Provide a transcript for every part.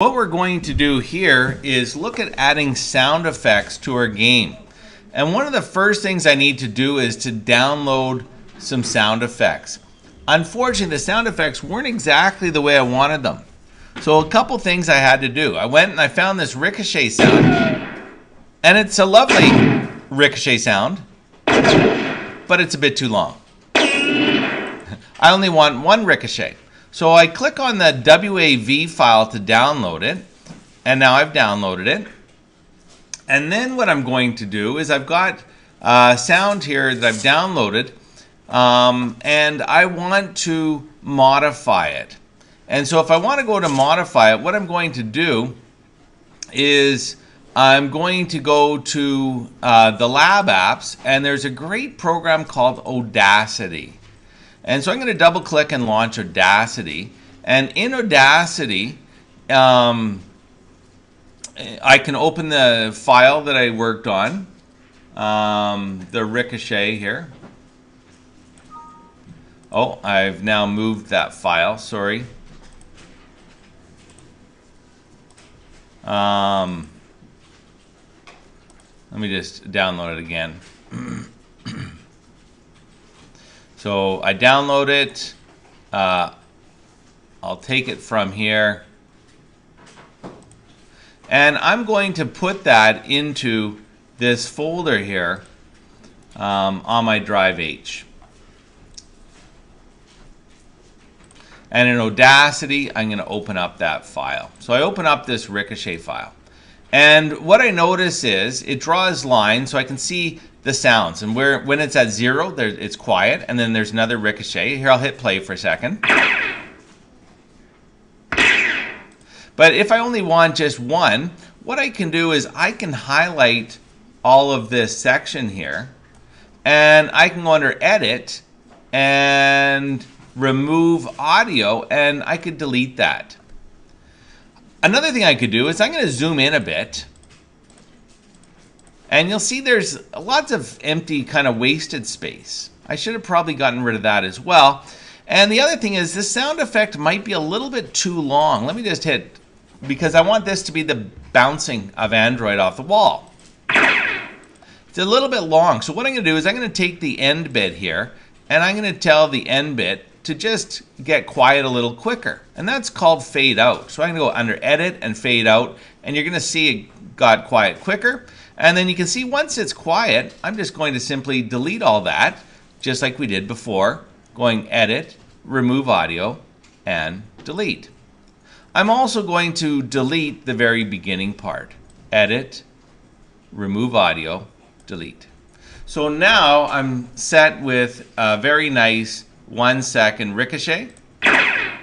What we're going to do here is look at adding sound effects to our game. And one of the first things I need to do is to download some sound effects. Unfortunately, the sound effects weren't exactly the way I wanted them. So a couple things I had to do. I went and I found this ricochet sound. And it's a lovely ricochet sound, but it's a bit too long. I only want one ricochet. So I click on the WAV file to download it, and now I've downloaded it. And then what I'm going to do is I've got sound here that I've downloaded, and I want to modify it. And so if I want to go to modify it, what I'm going to do is I'm going to go to the lab apps, and there's a great program called Audacity. And so I'm going to double click and launch Audacity. And in Audacity, I can open the file that I worked on, the ricochet here. Oh, I've now moved that file, sorry. Let me just download it again. So I download it, I'll take it from here, and I'm going to put that into this folder here on my drive H. And in Audacity, I'm going to open up that file. So I open up this ricochet file. And what I notice is it draws lines so I can see the sounds. And when it's at 0, it's quiet. And then there's another ricochet. Here, I'll hit play for a second. But if I only want just one, what I can do is I can highlight all of this section here. And I can go under Edit and remove audio. And I could delete that. Another thing I could do is I'm going to zoom in a bit. And you'll see there's lots of empty kind of wasted space. I should have probably gotten rid of that as well. And the other thing is this sound effect might be a little bit too long. Let me just hit, because I want this to be the bouncing of Android off the wall. It's a little bit long. So what I'm going to do is I'm going to take the end bit here, and I'm going to tell the end bit to just get quiet a little quicker. And that's called fade out. So I'm going to go under Edit and fade out, and you're going to see it got quiet quicker. And then you can see once it's quiet, I'm just going to simply delete all that, just like we did before, going Edit, remove audio, and delete. I'm also going to delete the very beginning part. Edit, remove audio, delete. So now I'm set with a very nice 1-second ricochet that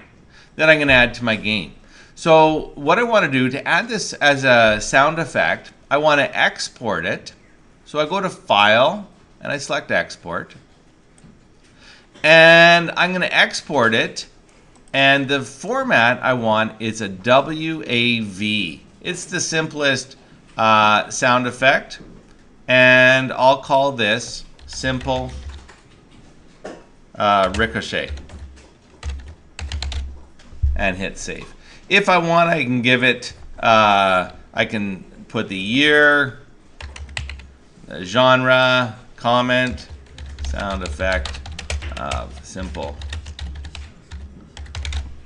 I'm going to add to my game. So what I want to do to add this as a sound effect, I want to export it. So I go to File and I select Export. And I'm going to export it. And the format I want is a WAV. It's the simplest sound effect. And I'll call this Simple Ricochet. And hit Save. If I want, I can give it, I can put the year, the genre, comment, sound effect of simple.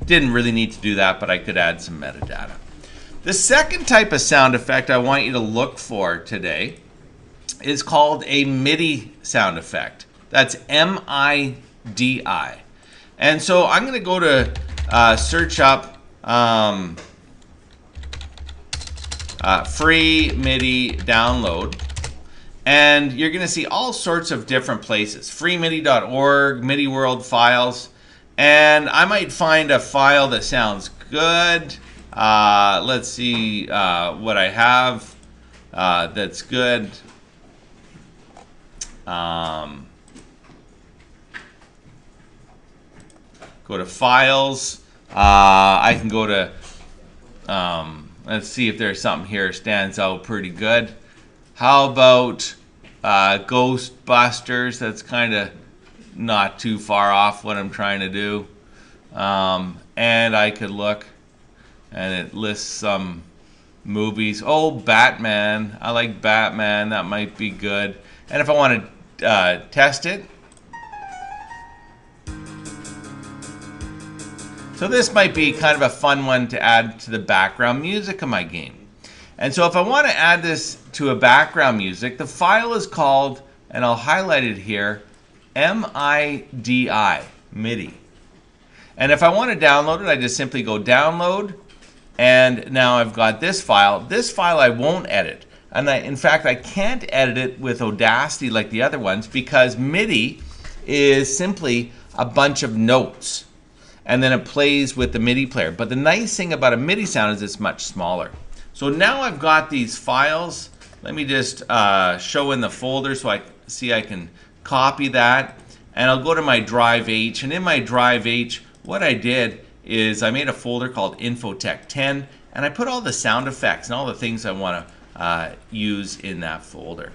Didn't really need to do that, but I could add some metadata. The second type of sound effect I want you to look for today is called a MIDI sound effect. That's M-I-D-I. And so I'm going to go to search up free MIDI download, and you're going to see all sorts of different places. freemidi.org, MIDI World files, and I might find a file that sounds good. Let's see what I have that's good. Go to files. I can go to let's see if there's something here stands out pretty good. How about Ghostbusters? That's kind of not too far off what I'm trying to do. And I could look And it lists some movies. Oh, Batman. I like Batman. That might be good. And if I want to test it, so this might be kind of a fun one to add to the background music of my game. And so if I want to add this to a background music, the file is called, and I'll highlight it here, MIDI. And if I want to download it, I just simply go download. And now I've got this file. This file I won't edit. And in fact, I can't edit it with Audacity like the other ones because MIDI is simply a bunch of notes. And then it plays with the MIDI player. But the nice thing about a MIDI sound is it's much smaller. So now I've got these files. Let me just show in the folder so I see I can copy that. And I'll go to my Drive H. And in my Drive H, what I did is I made a folder called Infotech 10. And I put all the sound effects and all the things I want to use in that folder.